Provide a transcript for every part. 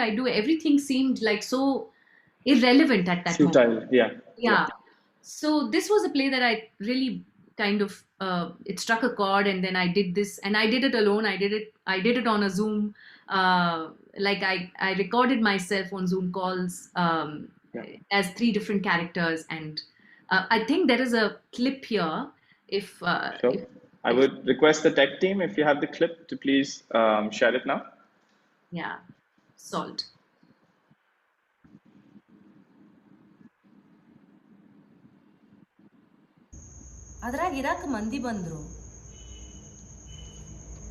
I do, everything seemed like so irrelevant at that moment. Futile. Yeah. Yeah. Yeah. So this was a play that I really kind of it struck a chord, and then I did this, and I did it alone. I did it on a Zoom. Like I recorded myself on Zoom calls Yeah. as three different characters, and I think there is a clip here. If Sure. I would request the tech team, if you have the clip, to please share it now. yeah, salt. ಅದ್ರಾಗ ಇರಾಕ ಮಂದಿ ಬಂದ್ರು.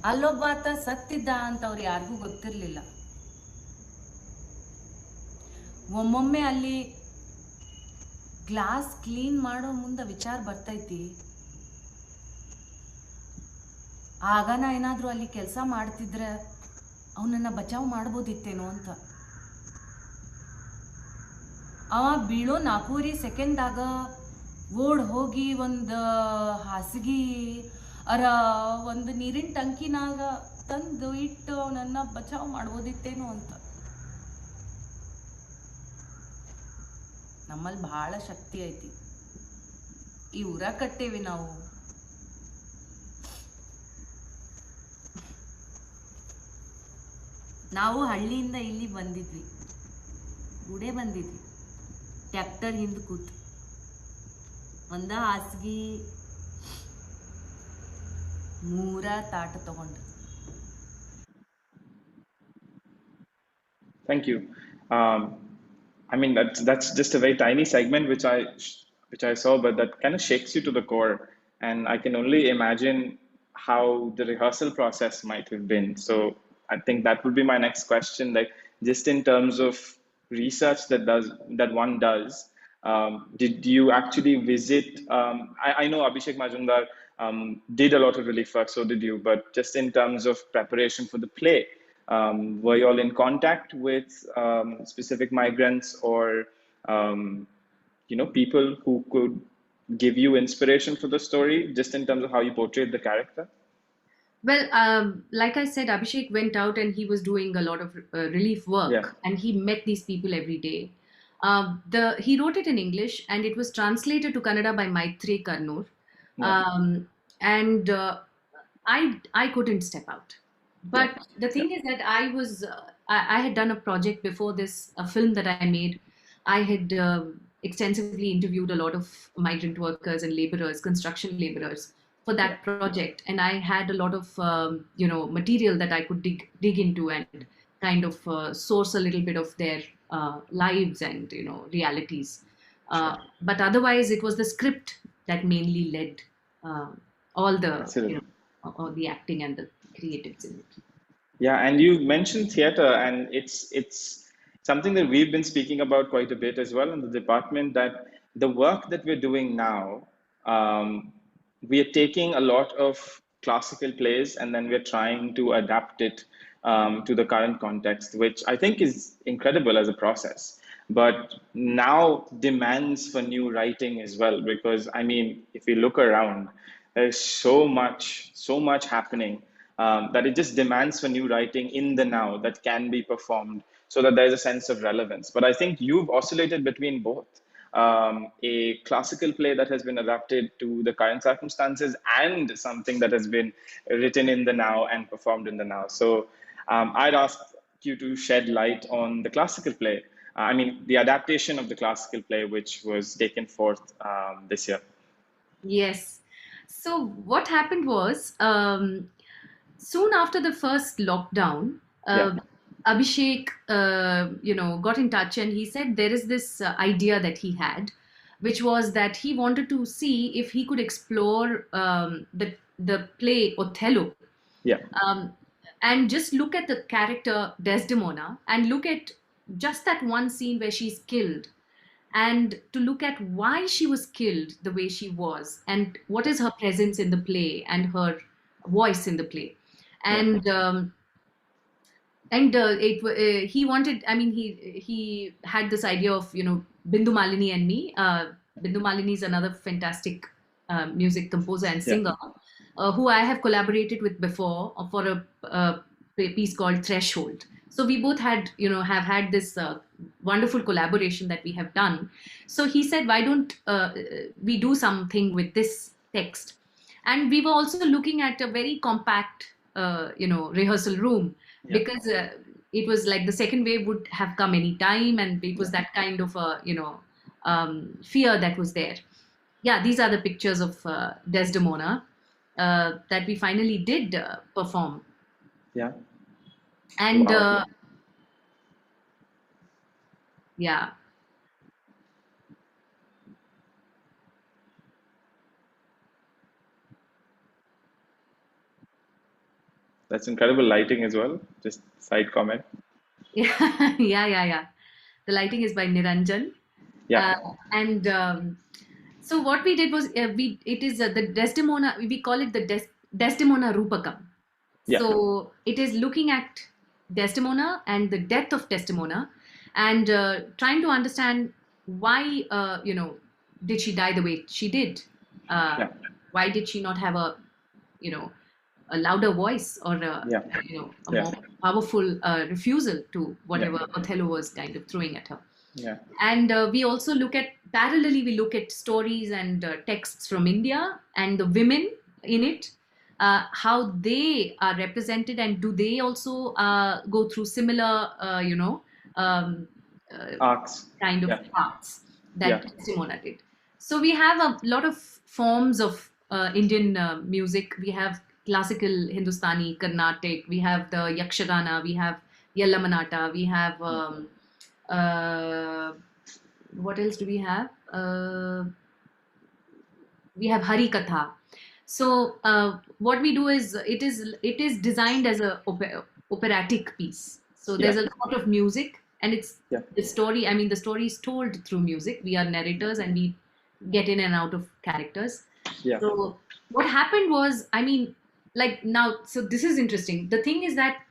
ಅಲ್ಲೊಬ್ಬಾತ ಸತ್ತಿದ್ದ ಅಂತ ಅವ್ರು ಯಾರಿಗೂ ಗೊತ್ತಿರಲಿಲ್ಲ. ಒಮ್ಮೊಮ್ಮೆ ಅಲ್ಲಿ ಗ್ಲಾಸ್ ಕ್ಲೀನ್ ಮಾಡೋ ಮುಂದೆ ವಿಚಾರ ಬರ್ತೈತಿ, ಆಗ ನಾ ಏನಾದರೂ ಅಲ್ಲಿ ಕೆಲಸ ಮಾಡ್ತಿದ್ರೆ ಅವನನ್ನು ಬಚಾವ್ ಮಾಡ್ಬೋದಿತ್ತೇನೋ ಅಂತ. ಅವ ಬೀಳೋ 4 ಸೆಕೆಂಡ್ದಾಗ ಓಡ್ ಹೋಗಿ ಒಂದು ಹಾಸಿಗೆ ಒಂದು ನೀರಿನ ಟಂಕಿನಾಗ ತಂದು ಇಟ್ಟು ಅವನನ್ನು ಬಚಾವ್ ಮಾಡ್ಬೋದಿತ್ತೇನೋ ಅಂತ. ನಮ್ಮಲ್ಲಿ ಭಾಳ ಶಕ್ತಿ ಐತಿ. ಈ ಊರ ಕಟ್ಟೇವಿ ನಾವು. ನಾವು ಹಳ್ಳಿಯಿಂದ ಇಲ್ಲಿ ಬಂದಿದ್ವಿ, ಗುಡೆ ಬಂದಿದ್ವಿ, ಟ್ರ್ಯಾಕ್ಟರ್ ಹಿಂದೆ ಕೂತು ಒಂದ ಹಾಸಿಗೆ 3 ತಾಟ ತಗೊಂಡು. Thank you. I mean, that's just a very tiny segment which I saw, but that kind of shakes you to the core, and I can only imagine how the rehearsal process might have been. So I think that would be my next question. Like, just in terms of research that one does, did you actually visit? I know Abhishek Majumdar did a lot of relief work, so did you. But just in terms of preparation for the play, were you all in contact with specific migrants or people who could give you inspiration for the story, just in terms of how you portrayed the character? Well, like I said, Abhishek went out and he was doing a lot of relief work, Yeah. and he met these people every day. He wrote it in English, and it was translated to Kannada by Maitri Karnoor. Yeah. And I couldn't step out. But the thing is that I had done a project before this, a film that I made. I had extensively interviewed a lot of migrant workers and laborers, construction laborers, for that project, and I had a lot of material that I could dig into and kind of source a little bit of their lives and realities. But otherwise, it was the script that mainly led all the all the acting and the creatives in it. Yeah, and you mentioned theater, and it's something that we've been speaking about quite a bit as well in the department, that the work that we're doing now, we are taking a lot of classical plays and then we're trying to adapt it to the current context, which I think is incredible as a process, but now demands for new writing as well. Because I mean, if you look around, there's so much happening, that it just demands for new writing in the now that can be performed, so that there's a sense of relevance. But I think you've oscillated between both, a classical play that has been adapted to the current circumstances and something that has been written in the now and performed in the now. So I'd ask you to shed light on the classical play. I mean, the adaptation of the classical play, which was taken forth this year. Yes. So what happened was, soon after the first lockdown, Abhishek, got in touch, and he said there is this idea that he had, which was that he wanted to see if he could explore the play Othello. Yeah. And just look at the character Desdemona, and look at just that one scene where she's killed, and to look at why she was killed the way she was, and what is her presence in the play and her voice in the play. And he wanted, I mean, he had this idea of Bindu Malini and me. Bindu Malini is another fantastic music composer and singer, who I have collaborated with before for a piece called Threshold, So we both had, have had this wonderful collaboration that we have done. So he said, why don't we do something with this text? And we were also looking at a very compact, rehearsal room, Yeah. because it was like the second wave would have come any time, and it was that kind of a, fear that was there. Yeah, these are the pictures of Desdemona that we finally did perform. Yeah. And Wow. yeah. That's incredible lighting as well. Just side comment. Yeah, yeah. The lighting is by Niranjan. Yeah. Uh, and so what we did was, it is the Desdemona, we call it the Desdemona Rupakam. Yeah. So it is looking at Desdemona and the death of Desdemona, and trying to understand why, did she die the way she did? Yeah. Why did she not have a, you know, a louder voice, or Yeah. a Yeah. more powerful refusal to Yeah. whatever Othello was kind of throwing at her? Yeah. And we also look at, parallelly, we look at stories and texts from India and the women in it, how they are represented, and do they also go through similar, um, uh, Arcs. kind of Yeah. paths Yeah. that Simona did. So we have a lot of forms of Indian music. We have classical Hindustani, Carnatic, we have the Yakshagana, we have Yellamanata, we have uh, what else do we have? We have Hari Katha. So what we do is, it is designed as a operatic piece. So Yeah. there's a lot of music, and it's Yeah. the story. I mean, the story is told through music. We are narrators, and we get in and out of characters. Yeah. So what happened was, I mean, like now, so this is interesting. The thing is that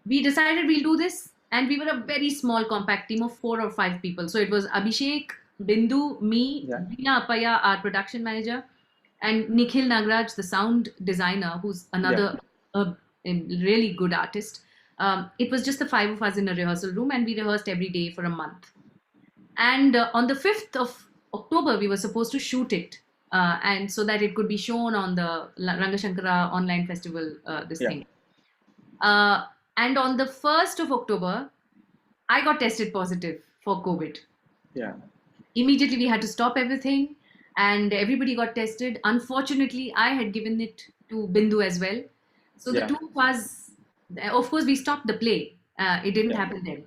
we decided we'll do this, and we were a very small compact team of 4 or 5 people. So it was Abhishek, Bindu, me, Yeah. Veena Appaya, our production manager, and Nikhil Nagraj, the sound designer, who's Yeah. another a really good artist. It was just the 5 of us in a rehearsal room, and we rehearsed every day for a month. And on the 5th of October, we were supposed to shoot it, and so that it could be shown on the Rangashankara online festival, this Yeah. thing. Uh, and on the 1st of October, I got tested positive for COVID. Yeah. Immediately, we had to stop everything, and everybody got tested. Unfortunately, I had given it to Bindu as well. So the Yeah. two of us, of course, we stopped the play. It didn't Yeah. happen then.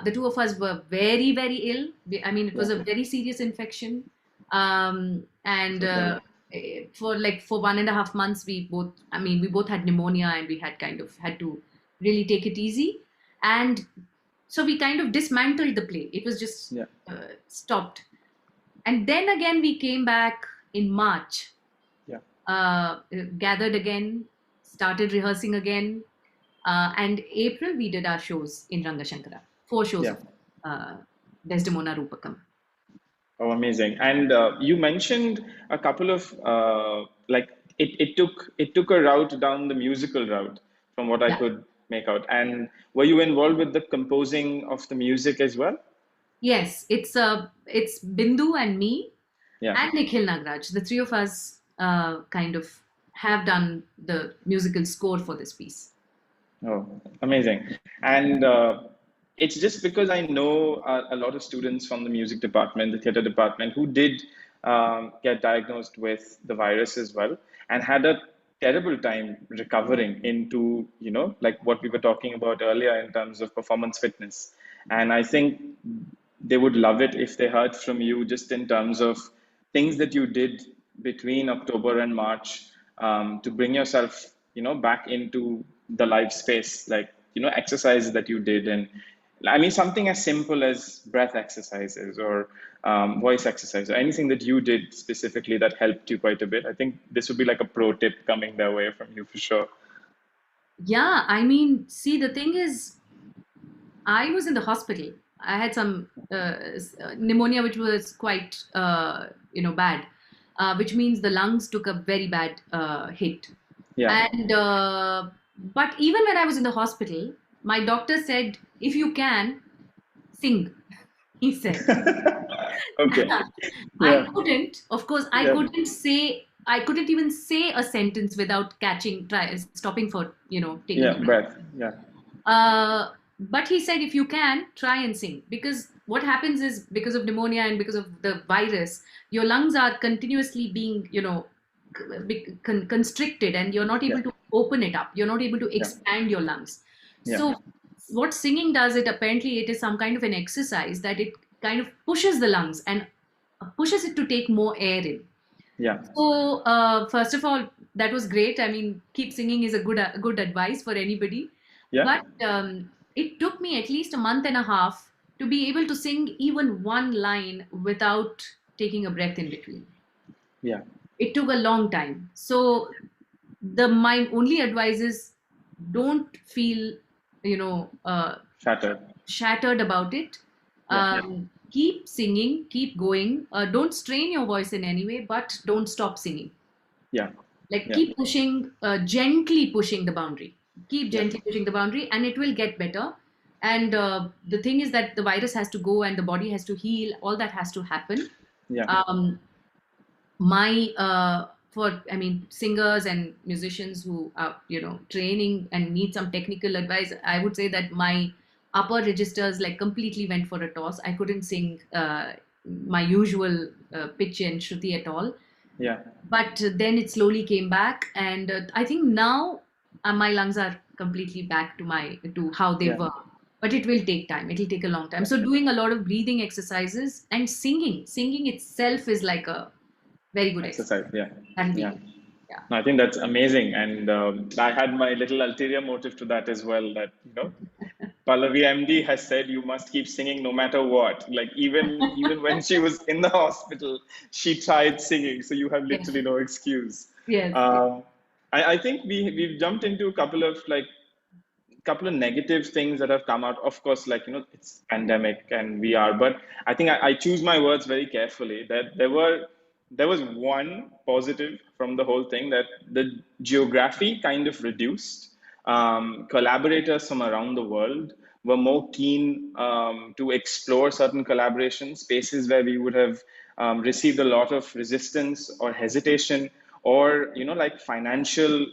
The two of us were very, very ill. I mean, it was Yeah. a very serious infection. And Totally. for 1.5 months, we both had pneumonia, and we had kind of had to really take it easy. And so we kind of dismantled the play. It was just Yeah. stopped. And then again, we came back in March, Yeah. gathered again, started rehearsing again. And April, we did our shows in Rangashankara, 4 shows Yeah. of Desdemona Rupakam. Oh, amazing. And you mentioned a couple of like it took a route down the musical route from what I Yeah. could make out. And were you involved with the composing of the music as well? Yes, it's Bindu and me Yeah. and Nikhil Nagraj. The three of us kind of have done the musical score for this piece. Oh, amazing. And it's just because I know a lot of students from the music department, the theater department, who did get diagnosed with the virus as well and had a terrible time recovering into, like what we were talking about earlier in terms of performance fitness. And I think they would love it if they heard from you just in terms of things that you did between October and March to bring yourself, back into the live space, like, exercises that you did. And I mean, something as simple as breath exercises or voice exercise or anything that you did specifically that helped you quite a bit. I think this would be like a pro tip coming their way from you for sure. Yeah, I mean, see, the thing is, I was in the hospital. I had some pneumonia, which was quite, bad, which means the lungs took a very bad hit. Yeah. And but even when I was in the hospital, my doctor said, if you can, sing, he said. Okay. I Yeah. couldn't, of course, Yeah. I couldn't even say a sentence without stopping for, taking Yeah. a breath. Breath. Yeah. But he said, if you can, try and sing. Because what happens is, because of pneumonia and because of the virus, your lungs are continuously being, constricted, and you're not Yeah. able to open it up. You're not able to Yeah. expand your lungs. Yeah. So, what singing does, it is some kind of an exercise that it kind of pushes the lungs and pushes it to take more air in. Yeah. So, first of all, that was great. I mean, keep singing is a good advice for anybody. Yeah. But it took me at least a month and a half to be able to sing even one line without taking a breath in between. Yeah. It took a long time. So, the my only advice is, don't feel, you know, uh, Shattered. shattered about it. Yeah. Keep singing, keep going. Don't strain your voice in any way, but don't stop singing. Yeah. Like, Yeah. keep pushing, gently pushing the boundary. Keep Yeah. gently pushing the boundary, and it will get better. And the thing is that the virus has to go, and the body has to heal. All that has to happen. Yeah. Um, my for I mean, singers and musicians who are, training and need some technical advice, I would say that my upper registers like completely went for a toss. I couldn't sing my usual pitch and shruti at all. Yeah. But then it slowly came back, and I think now my lungs are completely back to how they Yeah. were. But it will take time. It will take a long time. Yeah. So doing a lot of breathing exercises and singing itself is like a very good exercise. Exercise. Yeah. That'll be Yeah. good. Yeah. No, I think that's amazing, and I had my little ulterior motive to that as well. That Pallavi MD has said you must keep singing no matter what. Like even when she was in the hospital, she tried singing. So you have Yes. literally no excuse. Yes. Um, I think we've jumped into a couple of negative things that have come out. Of course, it's pandemic and we are, but I think I choose my words very carefully. That there was one positive from the whole thing, that the geography kind of reduced. Collaborators from around the world were more keen to explore certain collaboration spaces where we would have received a lot of resistance or hesitation, or like financial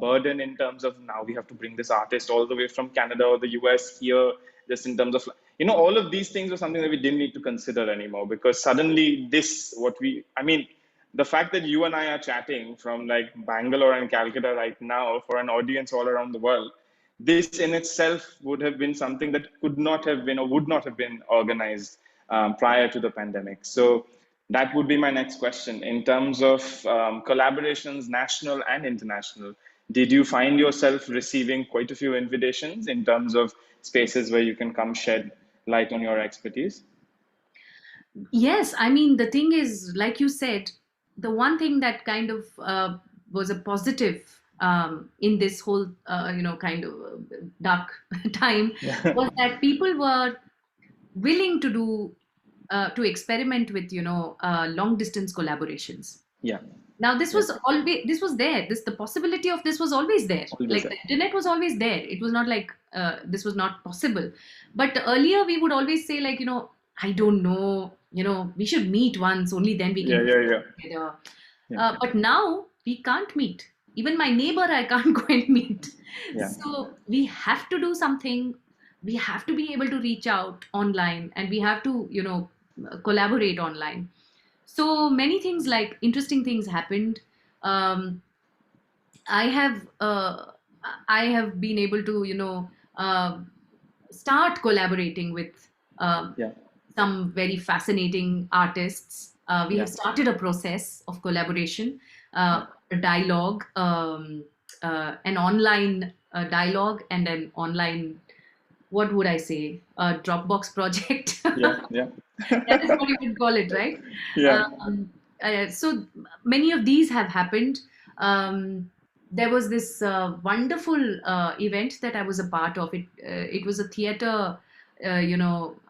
burden, in terms of, now we have to bring this artist all the way from Canada or the US here, just in terms of, all of these things were something that we didn't need to consider anymore, because suddenly this what we I mean, the fact that you and I are chatting from like Bangalore and Calcutta right now for an audience all around the world, this in itself would have been something that could not have been or would not have been organized prior to the pandemic. So that would be my next question. In terms of collaborations, national and international, did you find yourself receiving quite a few invitations in terms of spaces where you can come shed light on your expertise? Yes, I mean, the thing is, like you said, the one thing that kind of was a positive in this whole, kind of dark time Yeah. was that people were willing to experiment with, long distance collaborations. Yeah. Now, Yeah. this was there. The possibility of this was always there. Always Like, there. the internet was always there. It was not like this was not possible. But earlier we would always say, like, I don't know, we should meet once, only then we can Yeah. do Yeah. Yeah. something together. Yeah. But now we can't meet. Even my neighbor, I can't go and meet. Yeah. So we have to do something. We have to be able to reach out online, and we have to, collaborate online. So many things, like interesting things happened. Um, I have uh, I have been able to, uh, start collaborating with Yeah. some very fascinating artists. We Yeah. have started a process of collaboration, Yeah. a dialogue, an online dialogue, and an online, what would I say, a Dropbox project. Yeah. Yeah. That is what you would call it, right? Yeah. So many of these have happened. There was this wonderful event that I was a part of. It was a theater,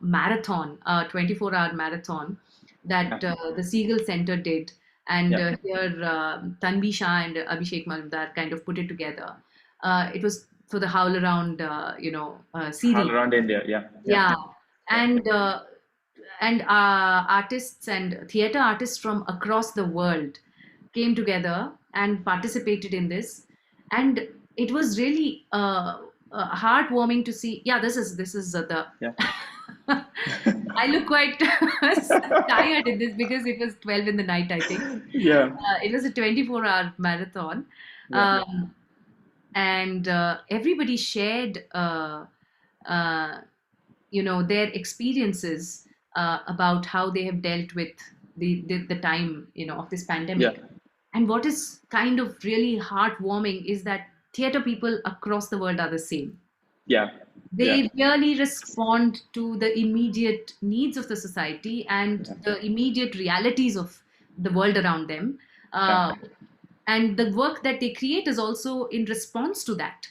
marathon, 24-hour marathon that the Siegel Center did. And Yeah. here, Tanvi Shah and Abhishek Malmdar kind of put it together. It was for the Howl Around, All series. around India. Yeah. Yeah. Yeah, Yeah. and artists and theater artists from across the world came together and participated in this, and it was really heartwarming to see. Yeah, this is the. Yeah. I look quite tired in this because it was 12 in the night, I think. Yeah. It was a 24-hour marathon. Yeah. Um, and everybody shared uh, their experiences about how they have dealt with the time of this Yeah. pandemic. And what is kind of really heartwarming is that theater people across the world are the same. Yeah. Yeah. They really respond to the immediate needs of the society and Yeah. the immediate realities of the world around them. Yeah. uh, and the work that they create is also in response to that.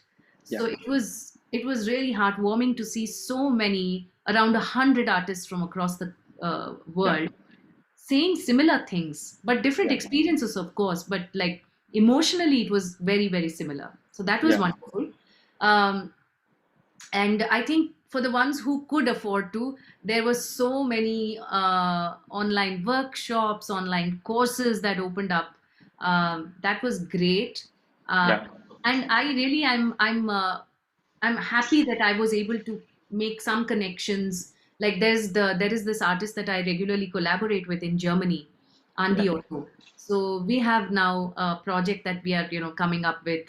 Yeah. So it was really heartwarming to see so many, around 100 artists from across the Yeah. world, saying similar things, but different Yeah. experiences, of course, but like emotionally it was very, very similar. So that was Yeah. wonderful. Um, and I think for the ones who could afford to, there were so many online workshops, online courses that opened up. That was great. uh, Yeah. and I really, I'm happy that I was able to make some connections. Like there is this artist that I regularly collaborate with in Germany, Yeah. Andy Otto. So we have now a project that we are coming up with.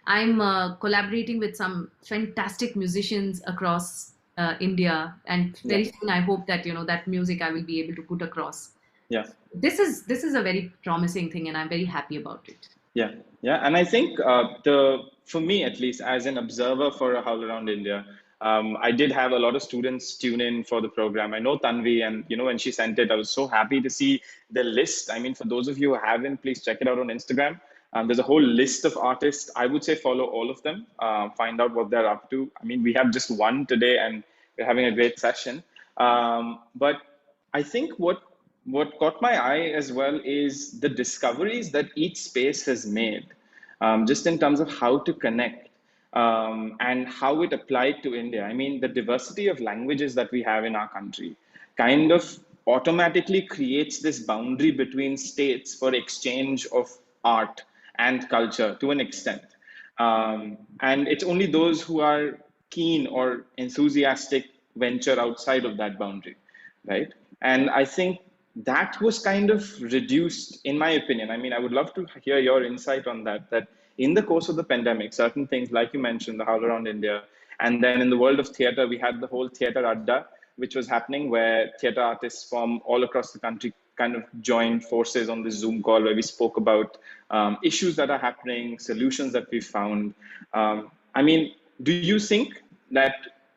I'm collaborating with some fantastic musicians across India, and Yeah. very soon I hope that that music I will be able to put across. Yeah. This is a very promising thing, and I'm very happy about it. Yeah, yeah, and I think the for me at least, as an observer for a Howl Around India, I did have a lot of students tune in for the program. I know Tanvi, and when she sent it, I was so happy to see the list. I mean, for those of you who haven't, please check it out on Instagram. There's a whole list of artists. I would say follow all of them, find out what they're up to. I mean, we have just one today, and we're having a great session. But I think what caught my eye as well is the discoveries that each space has made, just in terms of how to connect, and how it applied to India. I mean, the diversity of languages that we have in our country kind of automatically creates this boundary between states for exchange of art and culture to an extent. And it's only those who are keen or enthusiastic venture outside of that boundary, right? And I think that was kind of reduced, in my opinion. I mean, I would love to hear your insight on that. That in the course of the pandemic, certain things, like you mentioned, the Howl Around India, and then in the world of theater, we had the whole Theater Adda, which was happening, where theater artists from all across the country kind of joined forces on this Zoom call, where we spoke about issues that are happening, solutions that we found. I mean, do you think that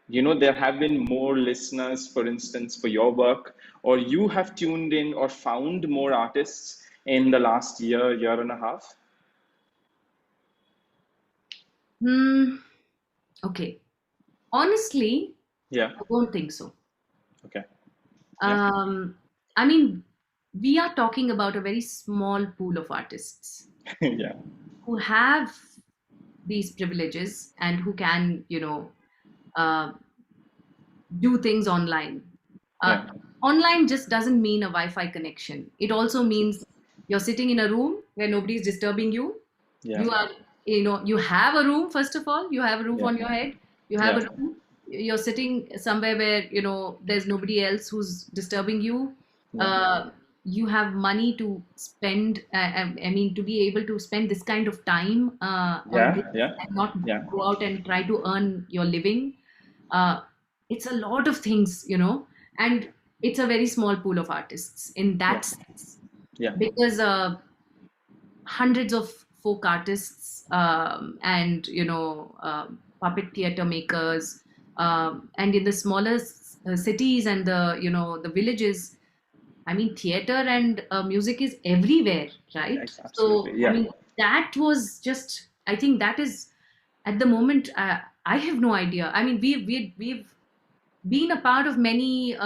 there have been more listeners, for instance, for your work, or you have tuned in or found more artists in the last year and a half? Hmm. Okay. Honestly, Yeah. I don't think so. Okay. Yeah. Um, I mean, we are talking about a very small pool of artists Yeah. who have these privileges and who can, uh, do things online. Uh, Yeah. Online just doesn't mean a Wi-Fi connection. It also means you're sitting in a room where nobody's disturbing you. Yeah. You are, you have a room, first of all. You have a roof Yeah. on your head. You have Yeah. a room. You're sitting somewhere where, there's nobody else who's disturbing you. Yeah. Uh, you have money to spend. I mean, to be able to spend this kind of time on this Yeah. Yeah. and not Yeah. go out and try to earn your living. Uh, it's a lot of things, and it's a very small pool of artists in Yeah. that sense, Yeah. because hundreds of folk artists, and puppet theater makers, and in the smaller cities and the villages. I mean, theater and music is everywhere, right? Yes, So absolutely. I Yeah. mean, that was just, I think that is at the moment, I have no idea. I mean, we've been a part of many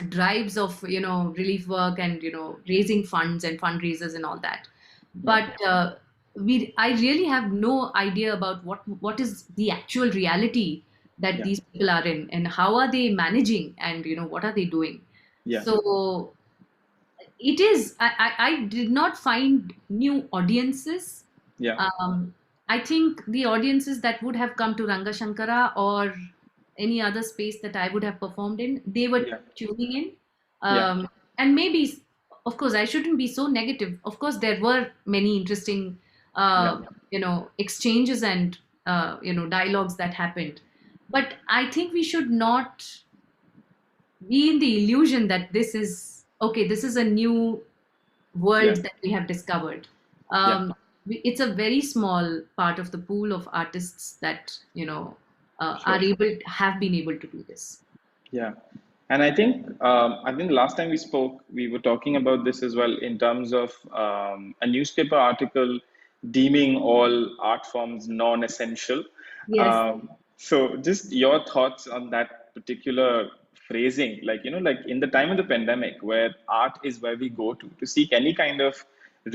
drives of relief work and raising funds and fundraisers and all that, Yeah. but I really have no idea about what is the actual reality that Yeah. these people are in, and how are they managing, and what are they doing. Yeah. So it is, I did not find new audiences. Yeah. I think the audiences that would have come to Ranga Shankara or any other space that I would have performed in, they were Yeah. tuning in. Yeah. And maybe, of course, I shouldn't be so negative. Of course, there were many interesting, Yeah. exchanges and, dialogues that happened. But I think we should not be in the illusion that this is okay, this is a new Yeah. world that we have discovered. Yeah. It's a very small part of the pool of artists that Sure. have been able to do this. Yeah. And I think last time we spoke, we were talking about this as well in terms of a newspaper article deeming all art forms non-essential. Yes. So just your thoughts on that particular phrasing, like in the time of the pandemic, where art is where we go to seek any kind of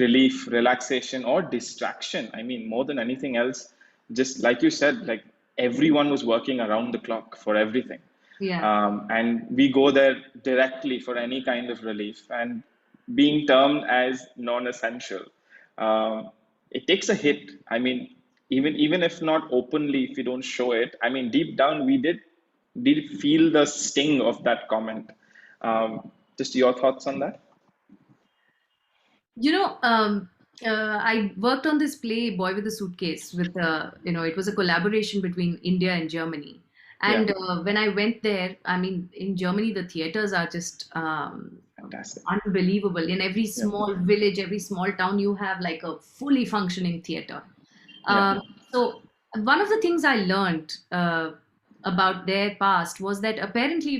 relief, relaxation, or distraction. I mean, more than anything else, just like you said, like everyone was working around the clock for everything. Yeah. And we go there directly for any kind of relief. And being termed as non-essential, um, it takes a hit. I mean, even if not openly, if you don't show it, I mean, deep down we did feel the sting of that comment. Just your thoughts on that? You know, I worked on this play, Boy with a Suitcase, with, it was a collaboration between India and Germany. Yeah, And when I went there, I mean, in Germany, the theaters are just fantastic. unbelievable. In every Yeah, small village, every small town, you have like a fully functioning theater. yeah, So one of the things I learned about their past was that apparently,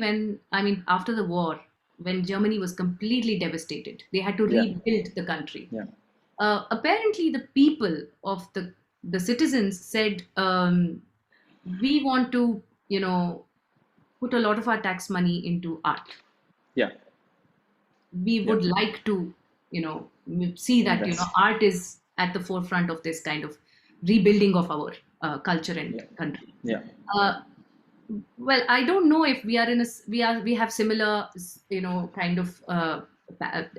after the war, when Germany was completely devastated, they had to yeah, rebuild the country. yeah, Apparently, the people of the citizens said, we want to, put a lot of our tax money into art. yeah, We yeah. would like to, see that, Invest. art is at the forefront of this kind of rebuilding of our culture and Yeah, country. yeah, Uh, well, I don't know if we have similar, kind of,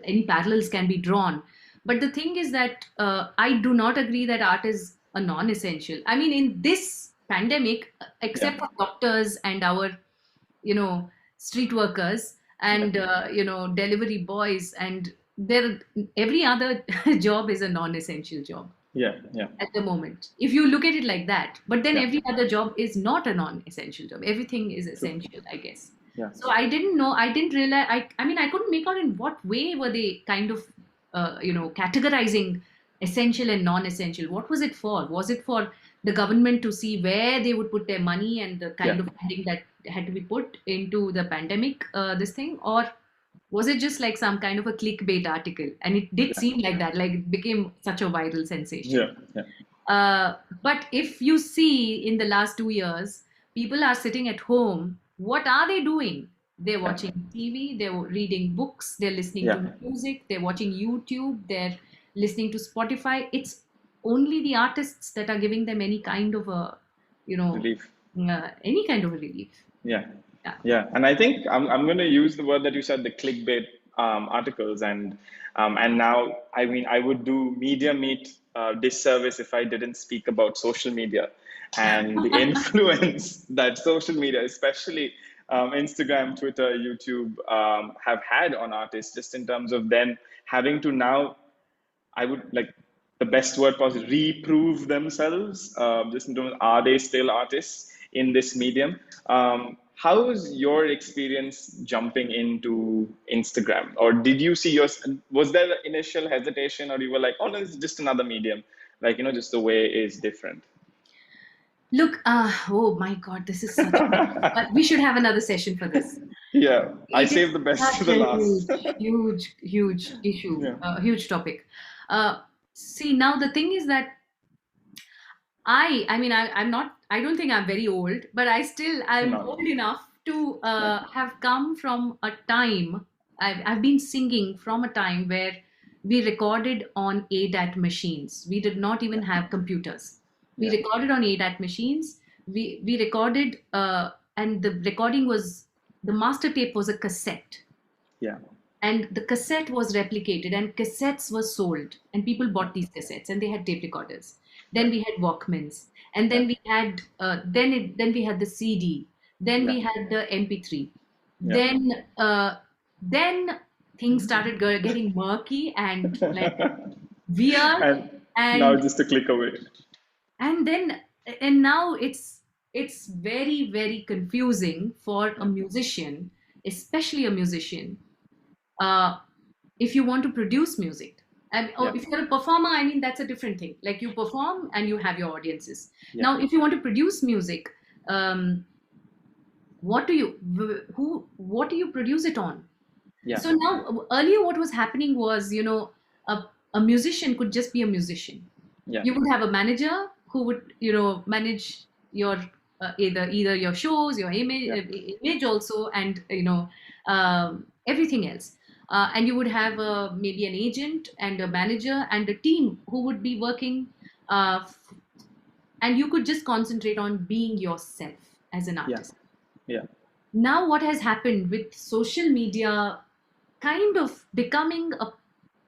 any parallels can be drawn. But the thing is that I do not agree that art is a non-essential. I mean, in this pandemic, yeah, except for doctors and our, street workers yeah, and, delivery boys, and every other job is a non-essential job yeah, yeah, at the moment, if you look at it like that. But then yeah. every other job is not a non-essential job. Everything is True. essential, I guess. Yeah, So I didn't know, I didn't realize, I mean, I couldn't make out in what way were they kind of, categorizing essential and non-essential. What was it for? Was it for the government to see where they would put their money and the yeah, kind of funding that had to be put into the pandemic, this thing? Or was it just like some kind of a clickbait article? And it did yeah, seem like that, like it became such a viral sensation. yeah, yeah, But if you see in the last 2 years, people are sitting at home. What are they doing? They're yeah, watching TV, they're reading books, they're listening yeah. to music, they're watching YouTube, they're listening to Spotify. It's only the artists that are giving them any kind of a, you know, Relief. any kind of a relief. Yeah, Yeah. yeah, and I think I'm going to use the word that you said, the clickbait articles, and now I mean I would do media meet disservice if I didn't speak about social media and the influence that social media, especially Instagram, Twitter, YouTube, have had on artists, just in terms of them having to now, I would like, the best word possible, reprove themselves. Just in terms of, are they still artists in this medium? How was your experience jumping into Instagram? Or did you see was there the initial hesitation, or you were like, oh, no, this is just another medium? Like, just the way is different. Look, oh my God, this is such. We should have another session for this. Yeah, I It is saved the best to such the a last. huge issue, Yeah, huge topic. See, now the thing is that I'm not, I don't think I'm very old, but I'm no, old enough to yeah, have come from a time, I've been singing from a time where we recorded on ADAT machines. We did not even have computers. We recorded on ADAT machines. We recorded, and the recording was, the master tape was a cassette. Yeah. And the cassette was replicated, and cassettes were sold, and people bought these cassettes, and they had tape recorders. Then Right. we had Walkmans, and then Yeah. we had then we had the CD, then we Yeah. had the MP3. Yeah. Then things started getting murky and like weird, And now and just a click away. then and now it's very, very confusing for a musician, especially a musician, uh, if you want to produce music. And or Yeah. if you're a performer, I mean, that's a different thing. Like, you perform and you have your audiences. Yeah. Now, if you want to produce music, what do you what do you produce it on? Yeah. So now, earlier what was happening was, a musician could just be a musician. Yeah. You would have a manager who would, manage your either your shows, your image also, and everything else. And you would have maybe an agent and a manager and a team who would be working, and you could just concentrate on being yourself as an Yeah. artist. Yeah. Now, what has happened with social media kind of becoming a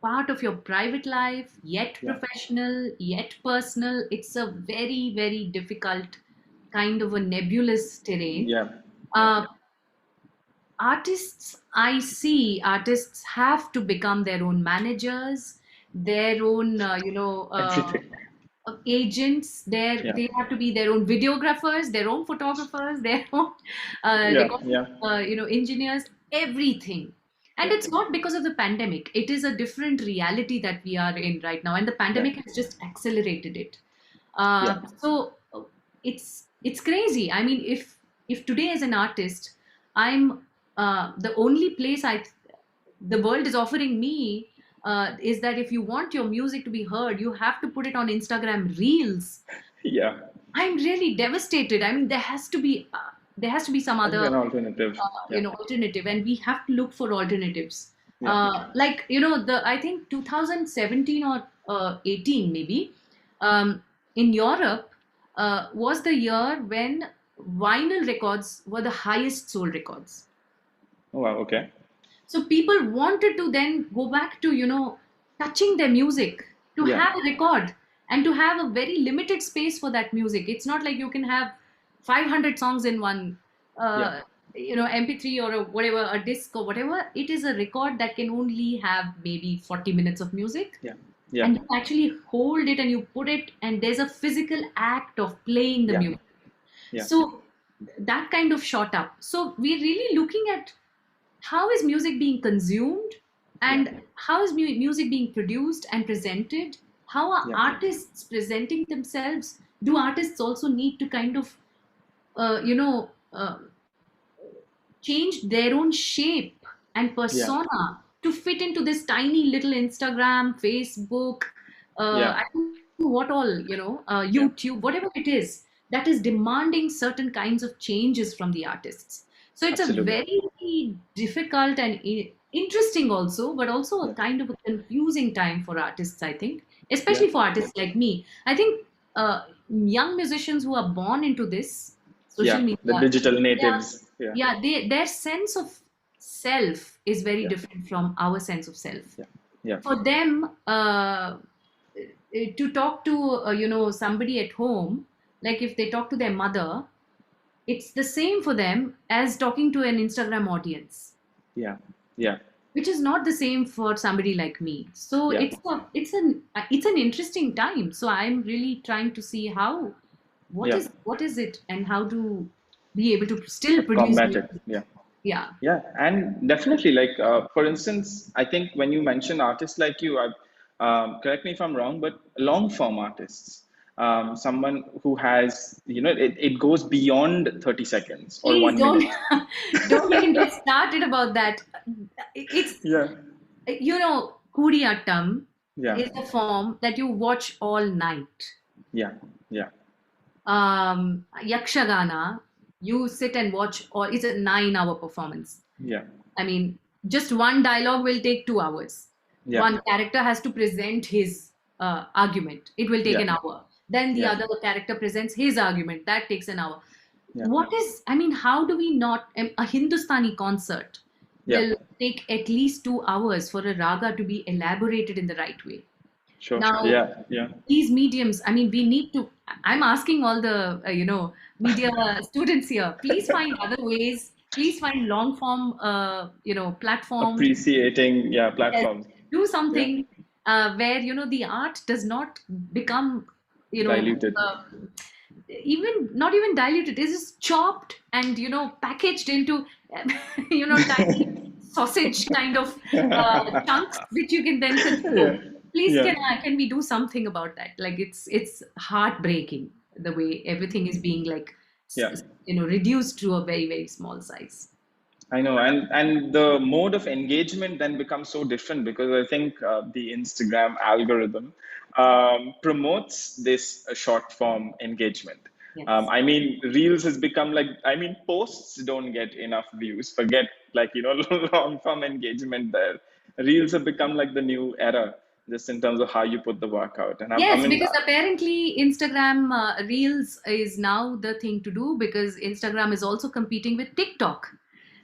part of your private life, yet Yeah. professional, yet personal, it's a very, very difficult, kind of a nebulous terrain. Yeah. Uh, artists have to become their own managers, their own, Everything. agents. Yeah. They have to be their own videographers, their own photographers, their own Yeah. Yeah. engineers, everything. And Yeah. it's not because of the pandemic. It is a different reality that we are in right now, and the pandemic has just accelerated it. Yeah. So it's crazy. I mean, if today as an artist, I'm the only place the world is offering me is that if you want your music to be heard, you have to put it on Instagram Reels. Yeah. I'm really devastated. I mean, there has to be some other An alternative. Yeah. alternative, and we have to look for alternatives. Yeah. Like, I think 2017 or 18 maybe, in Europe, was the year when vinyl records were the highest sold records. Oh, wow. Okay. So people wanted to then go back to, touching their music, to Yeah. have a record, and to have a very limited space for that music. It's not like you can have 500 songs in one, MP3 or whatever, a disc or whatever. It is a record that can only have maybe 40 minutes of music. Yeah. Yeah. And you actually hold it and you put it, and there's a physical act of playing the Yeah. music. Yeah. So that kind of shot up. So we're really looking at how is music being consumed, and how is music being produced and presented? How are Yeah. artists presenting themselves? Do artists also need to kind of, change their own shape and persona to fit into this tiny little Instagram, Facebook, Yeah. I don't know what all, YouTube, whatever it is that is demanding certain kinds of changes from the artists. So it's Absolutely. a very difficult and interesting also, but also a kind of a confusing time for artists, I think, especially for artists like me. I think young musicians who are born into this social Yeah. media, The digital natives. yeah, their sense of self is very different from our sense of self. Yeah. Yeah. For them, to talk to somebody at home, like if they talk to their mother, it's the same for them as talking to an Instagram audience, Yeah. Yeah. which is not the same for somebody like me. So Yeah. it's an interesting time. So I'm really trying to see what is it, and how to be able to still produce Combat music. it. Yeah. Yeah. Yeah, and definitely, like for instance, I think when you mention artists like you, correct me if I'm wrong, but long form artists, someone who has, it goes beyond 30 seconds or Please 1 minute. don't even get started about that. It's Yeah, Kudiyattam yeah, is a form that you watch all night. yeah, yeah, Yakshagana, you sit and watch, or it's a 9-hour performance. yeah, I mean, just one dialogue will take 2 hours. Yeah. One character has to present his argument. It will take Yeah. an hour. Then the Yeah. other character presents his argument. That takes an hour. Yeah. What is, I mean, how do we not, a Hindustani concert Yeah. will take at least 2 hours for a raga to be elaborated in the right way. Sure. Now, Yeah. Yeah. these mediums, I mean, we need to, I'm asking all the, media students here, please find other ways, please find long form, platforms. Appreciating, yeah, Yes, platforms. do Yeah. something where the art does not become you know Diluted. uh, even not even diluted. It is chopped and packaged into tiny sausage kind of chunks which you can then Yeah. consume. Please, Yeah. can we do something about that? Like, it's heartbreaking the way everything is being like Yeah. reduced to a very, very small size. I know, and the mode of engagement then becomes so different because I think the Instagram algorithm promotes this short form engagement. Yes. I mean, Reels has become like, I mean, posts don't get enough views. Forget long form engagement there. Reels have become like the new era, just in terms of how you put the work out. And I Yes, mean, because apparently Instagram Reels is now the thing to do, because Instagram is also competing with TikTok.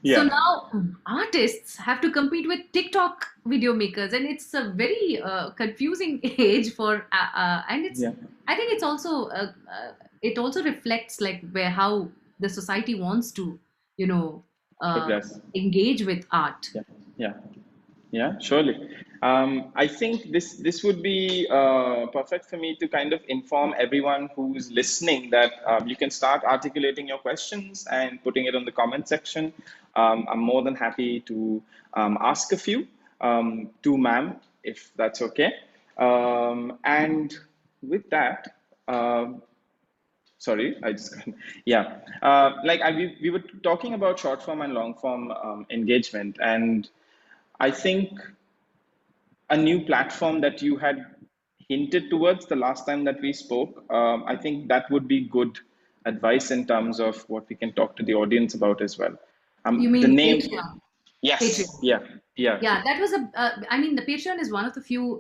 So yeah, now artists have to compete with TikTok video makers, and it's a very confusing age for, and yeah, I think it also reflects like where how the society wants to, you know, uh, progress. engage with art. Yeah, yeah. Yeah, surely. I think this would be perfect for me to kind of inform everyone who's listening that you can start articulating your questions and putting it on the comment section. I'm more than happy to ask a few to ma'am, if that's okay. And with that, sorry, I just yeah. We were talking about short form and long form engagement, and I think a new platform that you had hinted towards the last time that we spoke. I think that would be good advice in terms of what we can talk to the audience about as well. You The mean name, Patreon? yes, Patreon. yeah, yeah, Yeah, that was I mean, the Patreon is one of the few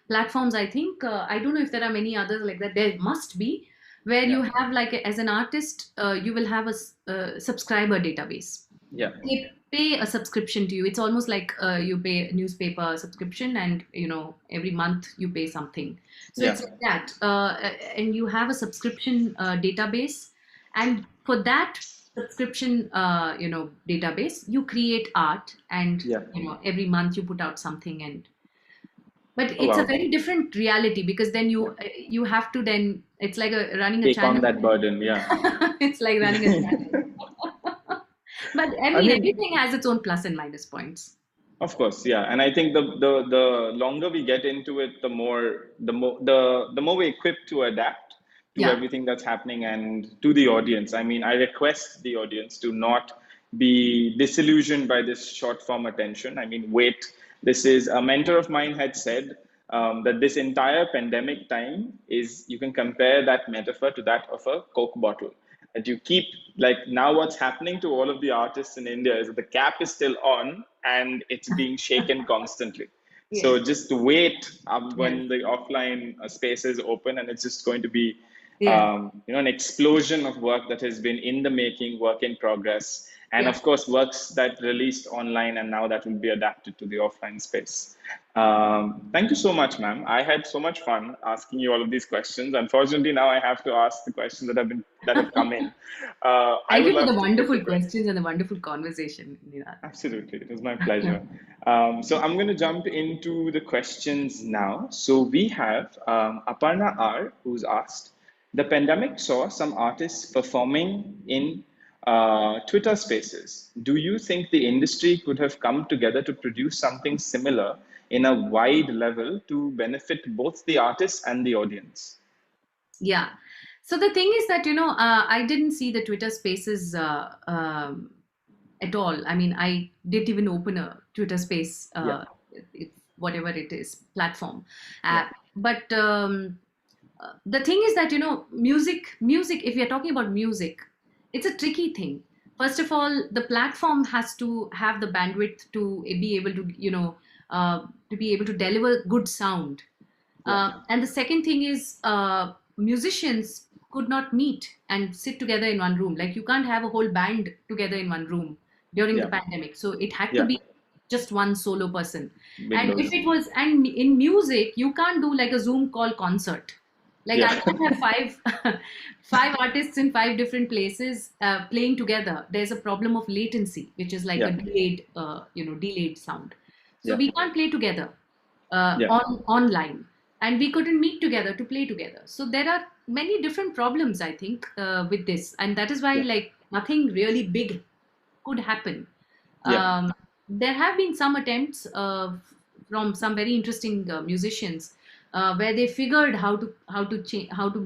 platforms, I think. I don't know if there are many others like that. There must be, where yeah, you have, like, as an artist, you will have a subscriber database. yeah, They pay a subscription to you. It's almost like you pay a newspaper subscription, and every month you pay something. So yeah. it's like that, and you have a subscription database, and for that subscription database, you create art, and Yeah. every month you put out something. And but Oh it's a wow. very different reality, because then Yeah. you have to, then it's like running a Take on channel. that burden. Yeah. It's like running a channel. But I I mean, mean, everything has its own plus and minus points. of course, yeah, and I think the longer we get into it, the more we're equipped to adapt to Yeah. everything that's happening and to the audience. I mean, I request the audience to not be disillusioned by this short form attention. I mean, wait, this is a mentor of mine had said that this entire pandemic time is, you can compare that metaphor to that of a Coke bottle. That you keep, like, now what's happening to all of the artists in India is that the cap is still on and it's being shaken constantly. Yes. So just wait Yes. when the offline spaces open, and it's just going to be Yes. an explosion of work that has been in the making, work in progress, and Yeah. of course works that released online and now that will be adapted to the offline space. Thank you so much, ma'am. I had so much fun asking you all of these questions. Unfortunately, now I have to ask the questions that have come in. I Thank would you for the love to put the wonderful question. questions and the wonderful conversation, Nina. Absolutely, it was my pleasure. So I'm going to jump into the questions now. So we have Aparna R, who's asked, the pandemic saw some artists performing in Twitter Spaces. Do you think the industry could have come together to produce something similar in a wide level to benefit both the artists and the audience? Yeah. So the thing is that, I didn't see the Twitter Spaces at all. I mean, I didn't even open a Twitter Space, Yeah, if, whatever it is, platform. yeah, But the thing is that, music. If we are talking about music, it's a tricky thing. First of all, the platform has to have the bandwidth to be able to, to be able to deliver good sound. And the second thing is musicians could not meet and sit together in one room. Like you can't have a whole band together in one room during the Yeah. pandemic. So it had to Yeah. be just one solo person. And if Windows. it was, and in music, you can't do like a Zoom call concert. Like I Yeah. can't have five artists in five different places playing together. There's a problem of latency, which is like a Yeah. delayed sound. So Yeah. we can't play together Yeah. online, and we couldn't meet together to play together. So there are many different problems, I think, with this, and that is why Yeah. like nothing really big could happen. Yeah. um, there have been some attempts from some very interesting musicians where they figured how to change, how to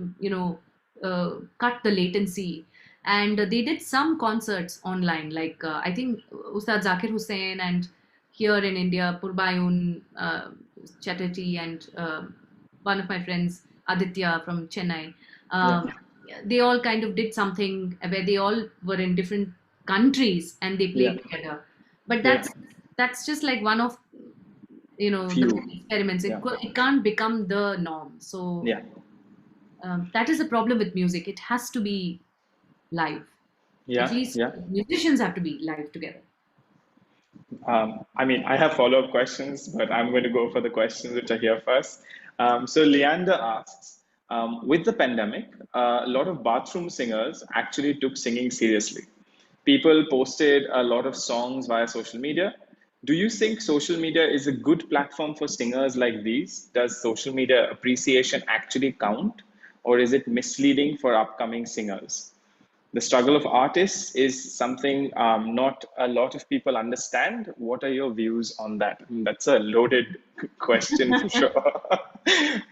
cut the latency, and they did some concerts online, like I think Ustad Zakir Hussain, and here in India Purbayun Chatterjee, and one of my friends Aditya from Chennai. Yeah. um, they all kind of did something where they all were in different countries and they Yeah. played together. But Yeah. that's just like one of the Few. many experiments. Yeah. It can't become the norm. So Yeah. that is the problem with music. It has to be live. At Yeah. least Yeah. musicians have to be live together. I mean, I have follow-up questions, but I'm going to go for the questions which are here first. So Leander asks, with the pandemic, a lot of bathroom singers actually took singing seriously. People posted a lot of songs via social media. Do you think social media is a good platform for singers like these? Does social media appreciation actually count, or is it misleading for upcoming singers? The struggle of artists is something not a lot of people understand. What are your views on that? That's a loaded question for sure.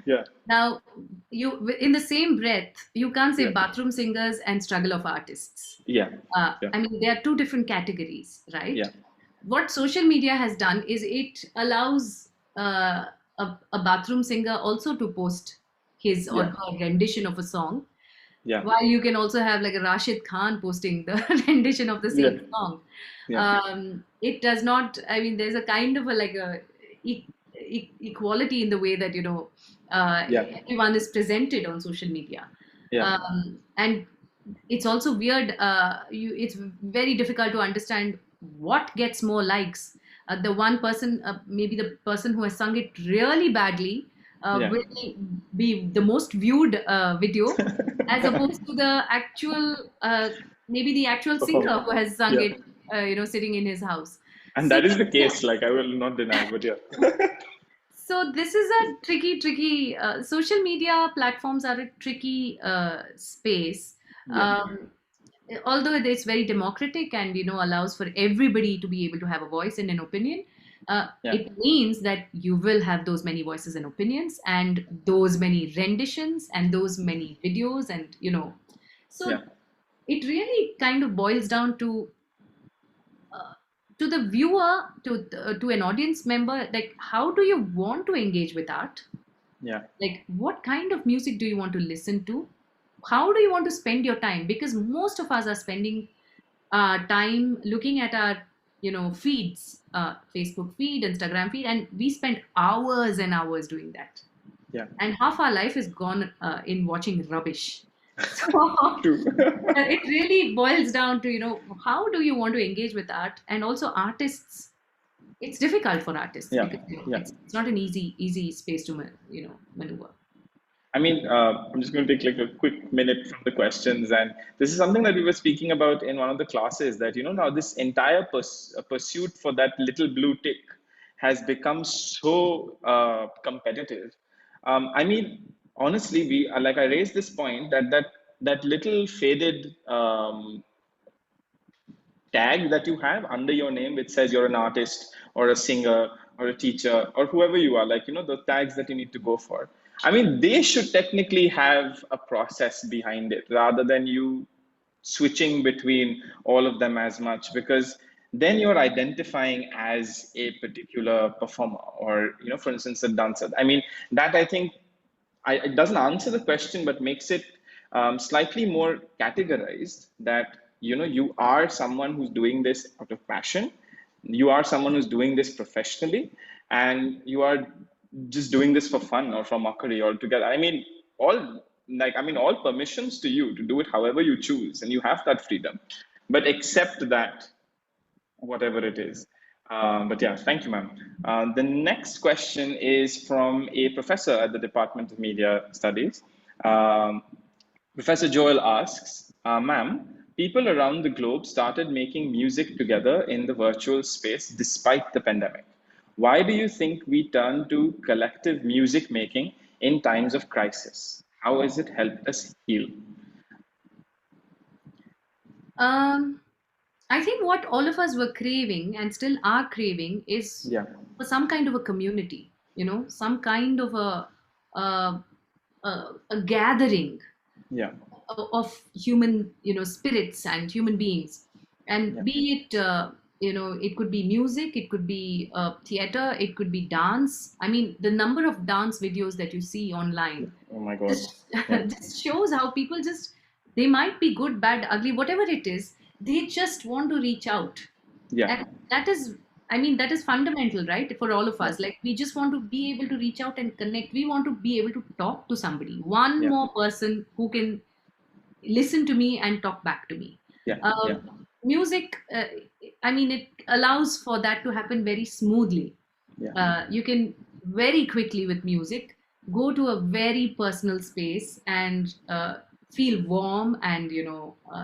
Yeah, Now, you in the same breath, you can't say yeah, bathroom singers and struggle of artists. yeah, yeah, I mean, they are two different categories, right? yeah, What social media has done is it allows a bathroom singer also to post his or yeah, her rendition of a song, yeah, while you can also have like a Rashid Khan posting the rendition of the yeah, same song. yeah, It does not. I mean, there's a kind of a like a equality in the way that yeah, everyone is presented on social media, yeah, and it's also weird. It's very difficult to understand what gets more likes. The one person, maybe the person who has sung it really badly, yeah, will be the most viewed video, as opposed to the actual, maybe the actual singer perform. who has sung Yeah, it, sitting in his house. and So that is the case. Like I will not deny, but yeah, so this is a tricky. Social media platforms are a tricky space. yeah, Um, Although it's very democratic and allows for everybody to be able to have a voice and an opinion, yeah, it means that you will have those many voices and opinions and those many renditions and those many videos, and so yeah, it really kind of boils down uh, to the viewer, to an audience member, like how do you want to engage with art? yeah, Like what kind of music do you want to listen to? How do you want to spend your time? Because most of us are spending time looking at our feeds, Facebook feed, Instagram feed, and we spend hours and hours doing that, yeah. and half our life is gone in watching rubbish. So True. it really boils down to how do you want to engage with art, and also artists. It's difficult for artists Yeah, because yeah. it's not an easy space to maneuver. I mean, I'm just going to take like a quick minute from the questions, and this is something that we were speaking about in one of the classes. That now this entire pursuit for that little blue tick has become so competitive. I mean, honestly, we like I raised this point that little faded tag that you have under your name which says you're an artist or a singer or a teacher or whoever you are, like the tags that you need to go for. I mean, they should technically have a process behind it rather than you switching between all of them as much, because then you're identifying as a particular performer or for instance a dancer. I mean, that I think it doesn't answer the question, but makes it slightly more categorized that you are someone who's doing this out of passion, you are someone who's doing this professionally, and you are just doing this for fun or for mockery altogether. I mean, all permissions to you to do it however you choose, and you have that freedom. But accept that, whatever it is. But yeah, thank you, ma'am. The next question is from a professor at the Department of Media Studies. Um, Professor Joel asks, ma'am, people around the globe started making music together in the virtual space despite the pandemic. Why do you think we turn to collective music making in times of crisis? How has it helped us heal? Um, I think what all of us were craving and still are craving is Yeah, for some kind of a community, some kind of a, a gathering yeah, of human, spirits and human beings. And yeah. be it, it could be music, it could be theater, it could be dance. I mean, the number of dance videos that you see online Oh my God. just Yeah, just shows how people just, they might be good, bad, ugly, whatever it is, they just want to reach out. yeah, And that is, I mean, that is fundamental, right, for all of yeah, us. Like, we just want to be able to reach out and connect. We want to be able to talk to somebody, one yeah, more person who can listen to me and talk back to me. yeah, yeah, Music, I mean, it allows for that to happen very smoothly. yeah, You can very quickly with music go to a very personal space and feel warm and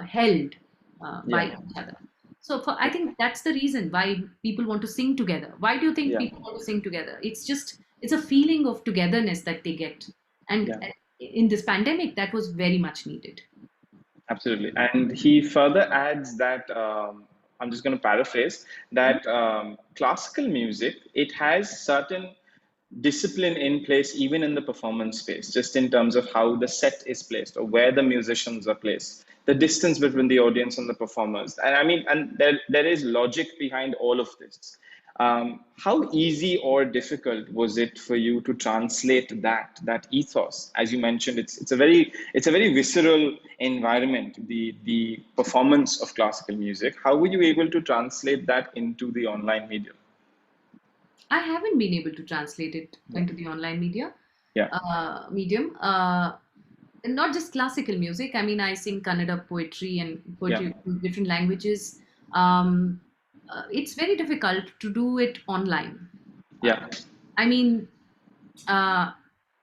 held by yeah, each other. So I think that's the reason why people want to sing together. Why do you think yeah, people want to sing together? It's a feeling of togetherness that they get, and yeah. in this pandemic that was very much needed. Absolutely. And he further adds that, I'm just going to paraphrase, that classical music, it has certain discipline in place even in the performance space, just in terms of how the set is placed or where the musicians are placed, the distance between the audience and the performers. And I mean, and there is logic behind all of this. How easy or difficult was it for you to translate that ethos? As you mentioned, it's a very visceral environment, the performance of classical music. How were you able to translate that into the online medium? I haven't been able to translate it Yeah, into the online yeah, medium. Not just classical music. I mean, I sing Kannada poetry and yeah, poetry in different languages. Um, it's very difficult to do it online. Uh, yeah, I mean, uh,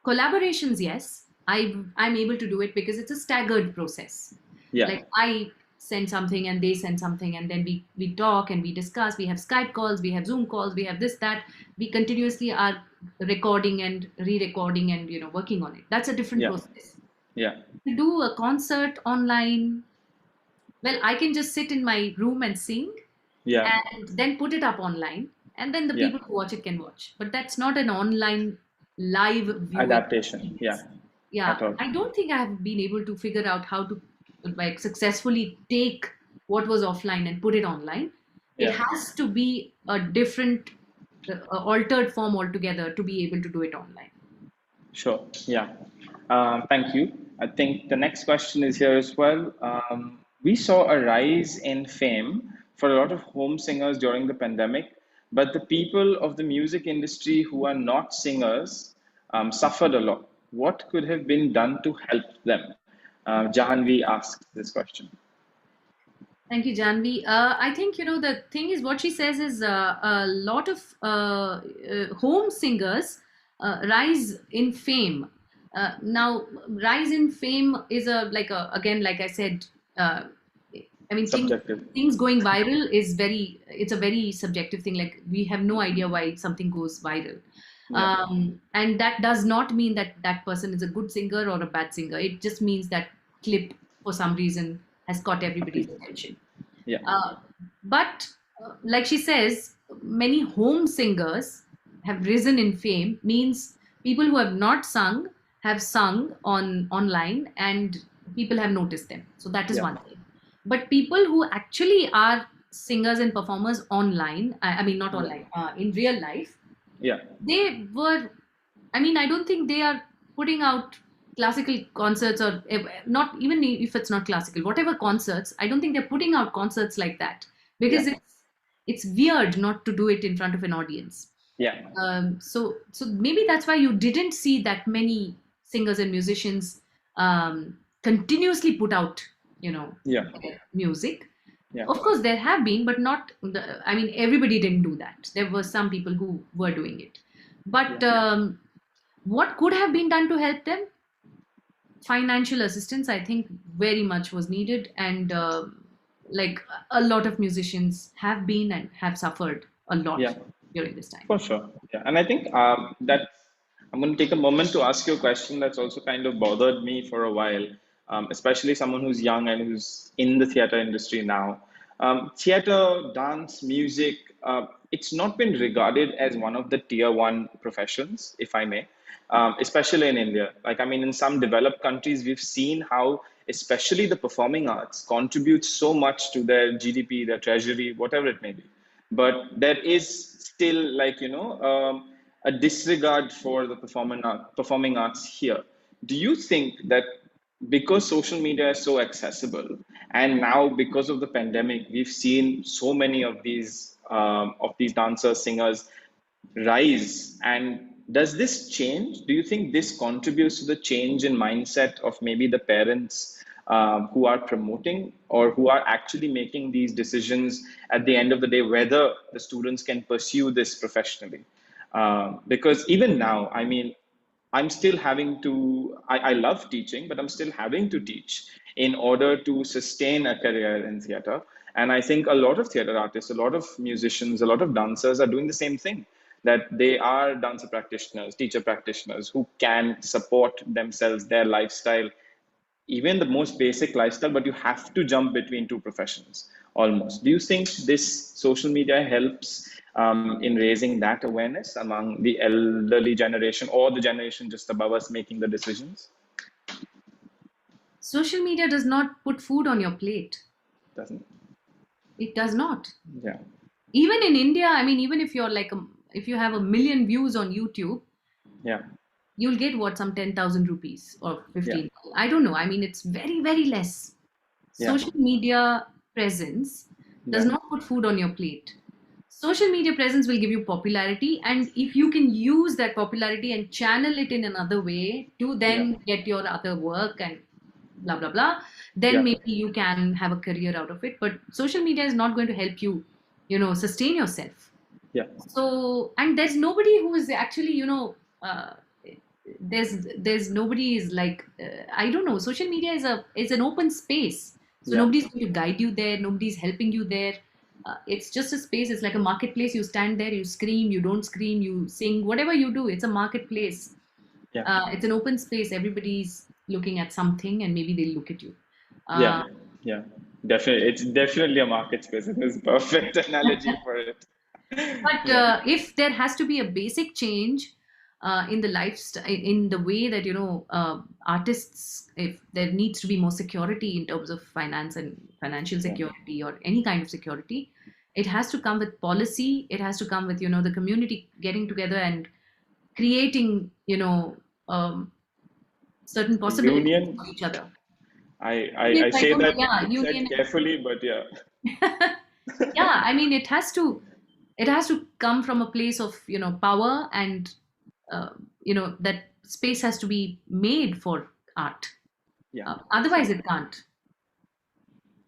collaborations, yes, I'm able to do it because it's a staggered process. yeah, Like, I send something and they send something, and then we talk and we discuss. We have Skype calls, we have Zoom calls, we have this, that. We continuously are recording and re-recording and working on it. That's a different yeah, process. yeah, To do a concert online, well, I can just sit in my room and sing yeah, and then put it up online, and then the yeah. people who watch it can watch. But that's not an online live viewing Adaptation, yeah, experience. Yeah, at all. I don't think I have been able to figure out how to, like, successfully take what was offline and put it online. It Yeah, has to be a different, altered form altogether to be able to do it online. sure. Yeah. Thank you. I think the next question is here as well. We saw a rise in fame for a lot of home singers during the pandemic, but the people of the music industry who are not singers suffered a lot. What could have been done to help them? Jahanvi asks this question. Thank you, Janvi. I think, the thing is, what she says is, a lot of home singers rise in fame. Now, rise in fame is again, like I said, I mean, Subjective. things going viral is it's a very subjective thing. Like, we have no idea why something goes viral. Yeah, And that does not mean that that person is a good singer or a bad singer. It just means that clip, for some reason, has caught everybody's appeal. attention. Yeah, Uh, but like she says, many home singers have risen in fame, means people who have not sung have sung online, and people have noticed them. So that is yeah, one thing. But people who actually are singers and performers online, I mean, not yeah, online, in real life, yeah, they were, I mean, I don't think they are putting out classical concerts, or not even if it's not classical, whatever concerts, I don't think they're putting out concerts like that, yeah, because it's weird not to do it in front of an audience. Yeah. So maybe that's why you didn't see that many singers and musicians continuously put out, Yeah. their music. Yeah. Of course, there have been, but not. I mean, everybody didn't do that. There were some people who were doing it, but Yeah. what could have been done to help them? Financial assistance, I think, very much was needed, and like a lot of musicians have been and have suffered a lot Yeah. during this time. For sure. Yeah. And I think that I'm going to take a moment to ask you a question that's also kind of bothered me for a while, especially someone who's young and who's in the theater industry now. Theater, dance, music, it's not been regarded as one of the tier one professions, if I may, especially in India. Like, I mean, in some developed countries, we've seen how, especially the performing arts, contributes so much to their GDP, their treasury, whatever it may be. But there is still, like, a disregard for the performing arts here. Do you think that because social media is so accessible, and now because of the pandemic, we've seen so many of these dancers, singers rise, and does this change? Do you think this contributes to the change in mindset of maybe the parents who are promoting or who are actually making these decisions at the end of the day, whether the students can pursue this professionally? Because even now, I mean, I'm still having to, I love teaching, but I'm still having to teach in order to sustain a career in theater. And I think a lot of theater artists, a lot of musicians, a lot of dancers are doing the same thing, that they are dancer practitioners, teacher practitioners who can support themselves, their lifestyle, even the most basic lifestyle, but you have to jump between two professions almost. Do you think this social media helps in raising that awareness among the elderly generation or the generation just above us making the decisions? Social media does not put food on your plate. Doesn't It does not. it? Yeah. Even in India, I mean, even if you're like if you have a million views on YouTube, Yeah. you'll get what, some 10,000 rupees or Yeah. 15. I don't know. I mean, it's very, very less. Yeah. Social media presence does Yeah. not put food on your plate. Social media presence will give you popularity, and if you can use that popularity and channel it in another way to Yeah. then get your other work and blah blah blah, then Yeah. maybe you can have a career out of it. But social media is not going to help you, sustain yourself. Yeah. So, and there's nobody who is actually, there's nobody is like, I don't know, social media is an open space, so Yeah. nobody's going to guide you there, nobody's helping you there. It's just a space. It's like a marketplace. You stand there, you scream, you don't scream, you sing, whatever you do, it's a marketplace. Yeah. It's an open space. Everybody's looking at something, and maybe they'll look at you. Yeah. Yeah. Definitely. It's definitely a market space. It is perfect analogy for it. But Yeah. if there has to be a basic change in the lifestyle, in the way that artists, if there needs to be more security in terms of finance and financial Yeah. security or any kind of security, it has to come with policy. It has to come with the community getting together and creating um, certain possibilities Union. for each other. I It's like, say okay, that yeah, it's said union. carefully, but yeah. Yeah, I mean, it has to come from a place of power, and that space has to be made for art. Yeah, Otherwise sure. it can't.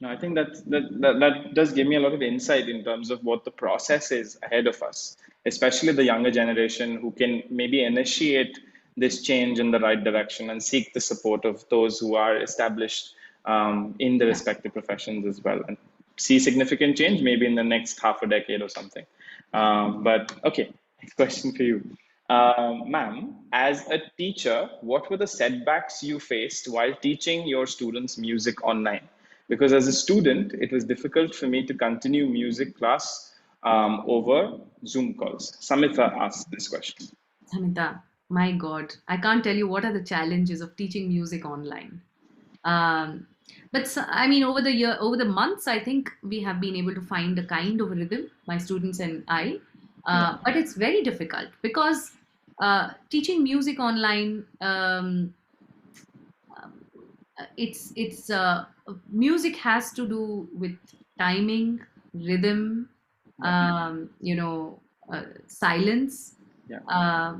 No, I think that does give me a lot of insight in terms of what the process is ahead of us, especially the younger generation who can maybe initiate this change in the right direction and seek the support of those who are established in the Yeah. respective professions as well, and see significant change maybe in the next half a decade or something. But okay, next question for you. Ma'am, as a teacher, what were the setbacks you faced while teaching your students music online? Because as a student, it was difficult for me to continue music class over Zoom calls. Samitha asked this question. Samita, my God, I can't tell you what are the challenges of teaching music online. Um, but I mean, over the months, I think we have been able to find a kind of rhythm, my students and I. Yeah, But it's very difficult because teaching music online, it's music has to do with timing, rhythm, yeah, um, you know, silence, Yeah. uh,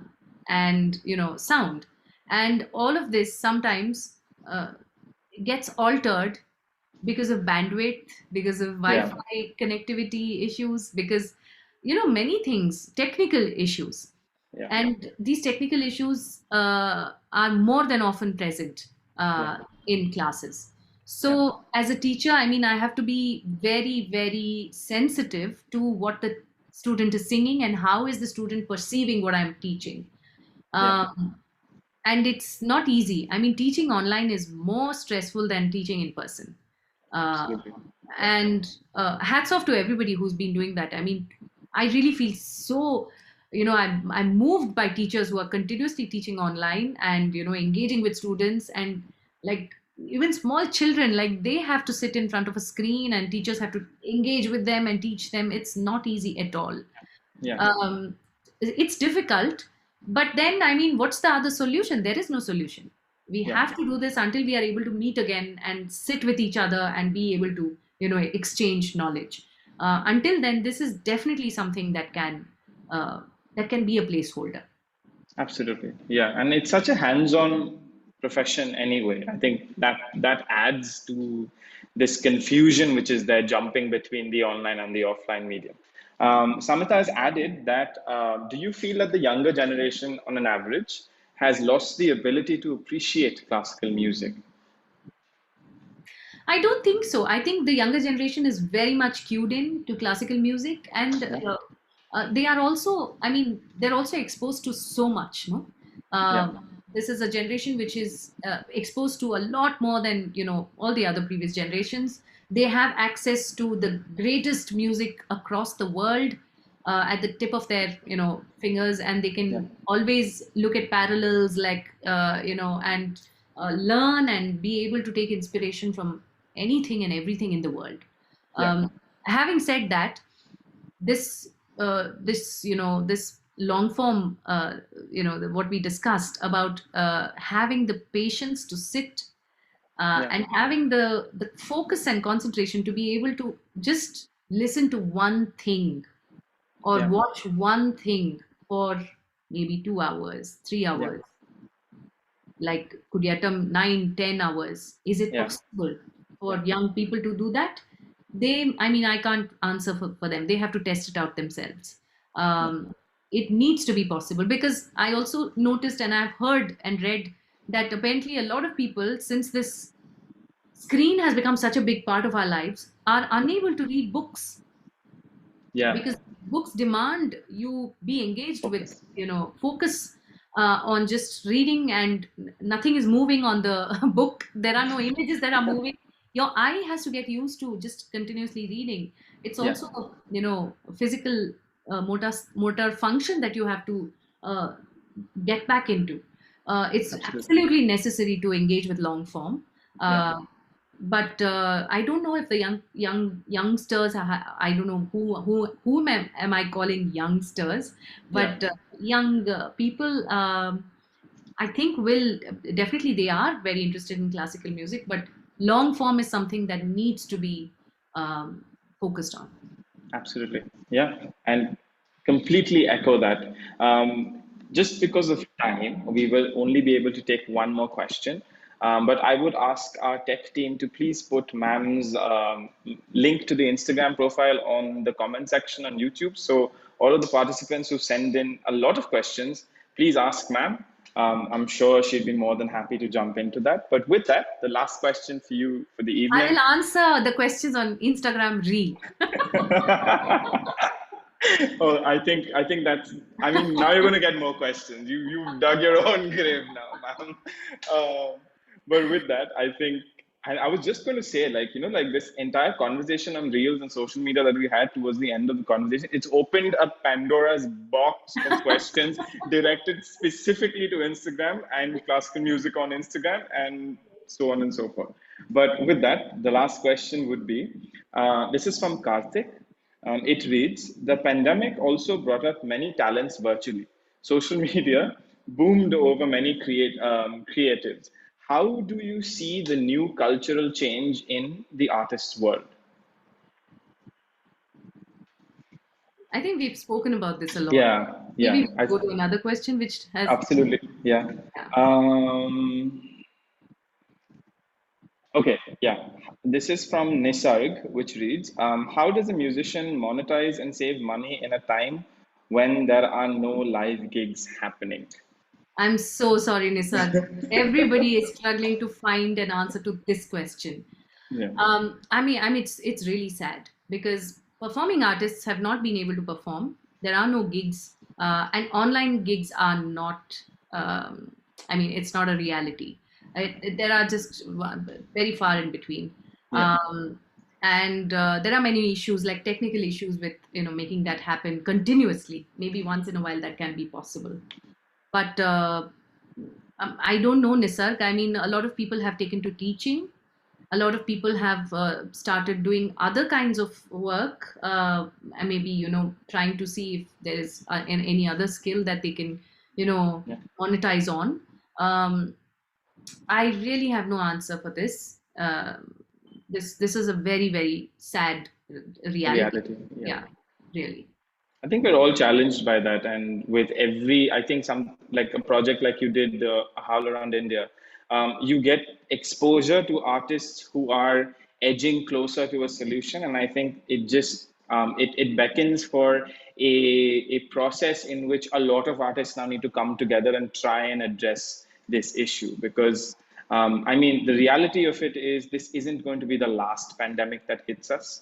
and sound, and all of this sometimes gets altered because of bandwidth, because of Yeah. Wi-Fi connectivity issues, because many things, technical issues. Yeah. And these technical issues are more than often present Yeah. in classes. Yeah. So, as a teacher, I mean, I have to be very, very sensitive to what the student is singing and how is the student perceiving what I'm teaching. Yeah. Um, and it's not easy. I mean, teaching online is more stressful than teaching in person. Uh, Absolutely. Yeah. and hats off to everybody who's been doing that. I mean, I really feel so, I'm moved by teachers who are continuously teaching online and, engaging with students, and like even small children, like they have to sit in front of a screen and teachers have to engage with them and teach them. It's not easy at all. Yeah. It's difficult, but then I mean, what's the other solution? There is no solution. We Yeah. have to do this until we are able to meet again and sit with each other and be able to exchange knowledge. Until then, this is definitely something uh, that can be a placeholder. Absolutely. Yeah. And it's such a hands-on profession anyway. I think that adds to this confusion which is there jumping between the online and the offline medium. Samita has added that do you feel that the younger generation on an average has lost the ability to appreciate classical music? I don't think so. I think the younger generation is very much cued in to classical music, and Yeah. they are also. I mean, they're also exposed to so much. No, Yeah. this is a generation which is exposed to a lot more than all the other previous generations. They have access to the greatest music across the world at the tip of their fingers, and they Yeah. can always look at parallels, like and learn and be able to take inspiration from anything and everything in the world. Yeah. Having said that, this long form, what we discussed about having the patience to sit Yeah. and having the focus and concentration to be able to just listen to one thing or Yeah. watch one thing for maybe 2 hours, three Yeah. hours, like Kudiatam 9, 10 hours. Is it Yeah. possible Yeah. for young people to do that? I mean, I can't answer for them. They have to test it out themselves. Yeah. It needs to be possible, because I also noticed and I've heard and read that apparently a lot of people, since this screen has become such a big part of our lives, are unable to read books, Yeah. because books demand you be engaged with, Focus. focus on just reading, and nothing is moving on the book. There are no images that are moving. Your eye has to get used to just continuously reading. It's Yeah. also physical motor function that you have to uh, get back into. It's Absolutely. absolutely necessary to engage with long form. Yeah. uh, but I don't know if the youngsters I don't know whom am I calling youngsters, Yeah. but young people, I think will definitely, they are very interested in classical music, but long form is something that needs to be um, focused on. Absolutely. Yeah. And completely echo that. Just because of time, we will only be able to take one more question. But I would ask our tech team to please put ma'am's link to the Instagram profile on the comment section on YouTube. So all of the participants who send in a lot of questions, please ask ma'am. I'm sure she'd be more than happy to jump into that. But with that, the last question for you for the I evening. will answer the questions on Instagram Reel. Oh, I think that's. I mean, now you're going to get more questions. You've dug your own grave now, ma'am. But with that, I think, and I was just going to say, like like this entire conversation on reels and social media that we had towards the end of the conversation, it's opened a Pandora's box of questions directed specifically to Instagram and classical music on Instagram and so on and so forth. But with that, the last question would be, this is from Karthik. It reads, the pandemic also brought up many talents virtually. Social media boomed over many creatives. How do you see the new cultural change in the artist's world? I think we've spoken about this a lot. Yeah, Maybe yeah, we go to another question which has. absolutely. Yeah. Yeah. Um, okay, yeah. This is from Nisarg, which reads, how does a musician monetize and save money in a time when there are no live gigs happening? I'm so sorry, Nisar. Everybody is struggling to find an answer to this question. Yeah, It's really sad because performing artists have not been able to perform. There are no gigs, and online gigs are not. It's not a reality. There are just very far in between, yeah, and there are many issues like technical issues with making that happen continuously. Maybe once in a while that can be possible, but I don't know, Nisarg. I mean, a lot of people have taken to teaching. A lot of people have started doing other kinds of work, and maybe trying to see if there is any other skill that they can yeah. monetize on. Um, I really have no answer for this. This is a very very sad reality. Reality. Yeah. Yeah, really. I think we're all challenged by that, and with every, I think some like a project like you did, a Howl Around India, you get exposure to artists who are edging closer to a solution, and I think it just it beckons for a process in which a lot of artists now need to come together and try and address this issue because I mean the reality of it is this isn't going to be the last pandemic that hits us.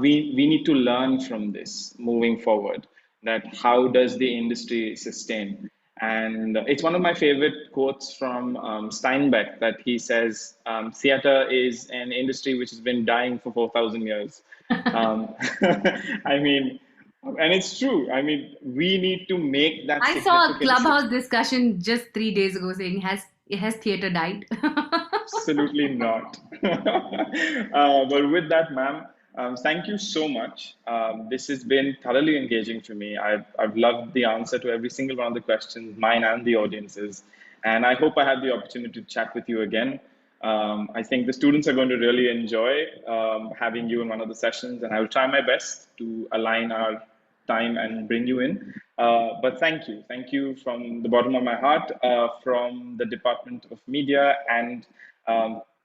We need to learn from this moving forward. That how does the industry sustain? And it's one of my favorite quotes from Steinbeck that he says, "Theater is an industry which has been dying for 4,000 years." Um, I mean, and it's true. I mean, we need to make that I saw a significant shift. clubhouse discussion just 3 days ago saying has theater died? Absolutely not. But with that, ma'am, thank you so much. This has been thoroughly engaging for me. I've loved the answer to every single one of the questions, mine and the audience's. And I hope I had the opportunity to chat with you again. I think the students are going to really enjoy having you in one of the sessions, and I will try my best to align our time and bring you in. But thank you. Thank you from the bottom of my heart, from the Department of Media and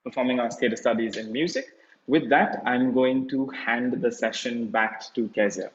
Performing Arts, Theatre Studies, and Music. With that, I'm going to hand the session back to Kezia.